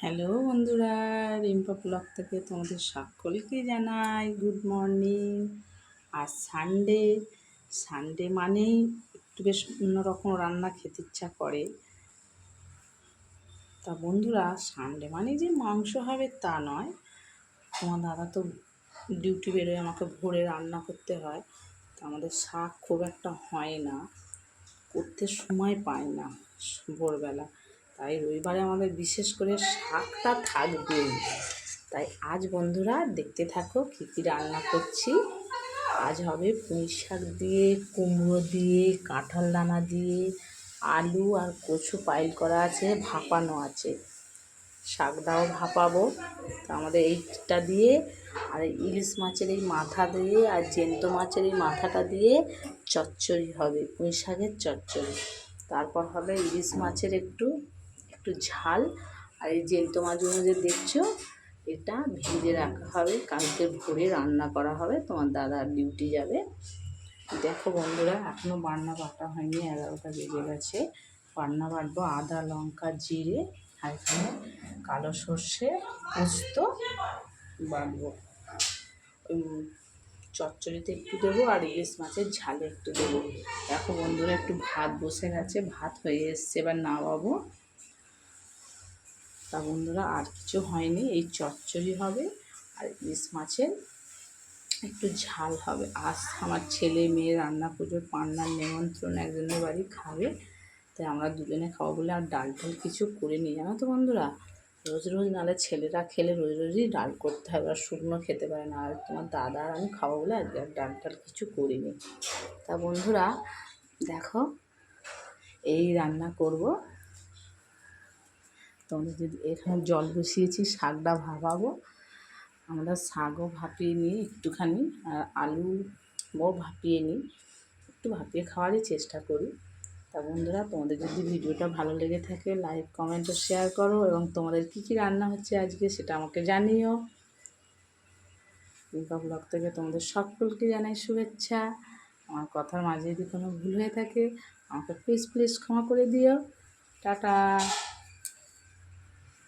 Hello বন্ধুরা, Rimpa blog থেকে তোমাদের সকলকে জানাই গুড মর্নিং। আজ সানডে। সানডে মানেই একটু বেশ অন্যরকম রান্না খেতে ইচ্ছা করে। তা বন্ধুরা, সানডে মানেই যে মাংস হবে তা নয়। তোমার দাদা তো ডিউটি বেরোয়, আমাকে ভোরে রান্না করতে হয়। তো আমাদের শাক খুব একটা হয় না, করতে সময় পায় না ভোরবেলা। তাই রবিবারে আমাদের বিশেষ করে শাকটা থাকবেই। তাই আজ বন্ধুরা দেখতে থাকো কী কী রান্না করছি। আজ হবে পুঁই শাক দিয়ে, কুমড়ো দিয়ে, কাঁঠাল দানা দিয়ে, আলু আর কচু পাইল করা আছে, ভাপানো আছে। শাকটাও ভাপাবো। তো আমাদের এইটা দিয়ে আর ইলিশ মাছের এই মাথা দিয়ে আর জ্যান্ত মাছের এই মাথাটা দিয়ে চচ্চড়ি হবে, পুঁই শাকের চচ্চড়ি। তারপর হবে ইলিশ মাছের একটু ঝাল। আর এই জ্যান্ত মাছগুলো যে দেখছো, এটা ভেজে রাখা হবে, কালকে ভোরে রান্না করা হবে। তোমার দাদা ডিউটি যাবে। দেখো বন্ধুরা, এখনও বান্না বাটা হয়নি, 11টা বেজে গেছে। বান্না বাটবো আদা লঙ্কা জিরে, আর এখানে কালো সর্ষে পোস্ত বাটবো। চচ্চড়িতে একটু দেবো আর ইলিশ মাছের ঝালে একটু দেবো। দেখো বন্ধুরা, একটু ভাত বসে গেছে, ভাত হয়ে এসছে, এবার নামাবো। তা বন্ধুরা, আর কিছু হয়নি, এই চচ্চড়ি হবে আর ইলিশ মাছের একটু ঝাল হবে। আজ আমার ছেলে মেয়ে রান্না পুজোর পান্নার নিমন্ত্রণ, একজনের বাড়ি খাবে, তাই আমরা দুজনে খাবো বলে আর ডাল টাল কিছু করে নিই, জানো তো বন্ধুরা। রোজ রোজ নাহলে ছেলেরা খেলে রোজ রোজই ডাল করতে হবে, আর শুকনো খেতে পারে না। আর তোমার দাদা আর আমি খাবো বলে আজকে আর ডাল টাল কিছু করিনি। তা বন্ধুরা দেখো, এই রান্না করব। তোমাদের যদি এখানে জল বসিয়েছি, শাকটা ভাপাবো। আমরা শাকও ভাপিয়ে নিই একটুখানি, আর আলুও ভাপিয়ে নিই, একটু ভাপিয়ে খাওয়ারই চেষ্টা করি। তা বন্ধুরা, তোমাদের যদি ভিডিওটা ভালো লেগে থাকে লাইক কমেন্ট ও শেয়ার করো, এবং তোমাদের কী কী রান্না হচ্ছে আজকে সেটা আমাকে জানিও। রিম্পা ব্লগ থেকে তোমাদের সকলকে জানাই শুভেচ্ছা। আমার কথার মাঝে যদি কোনো ভুল হয়ে থাকে আমাকে প্লিজ প্লিজ ক্ষমা করে দিও। টাটা।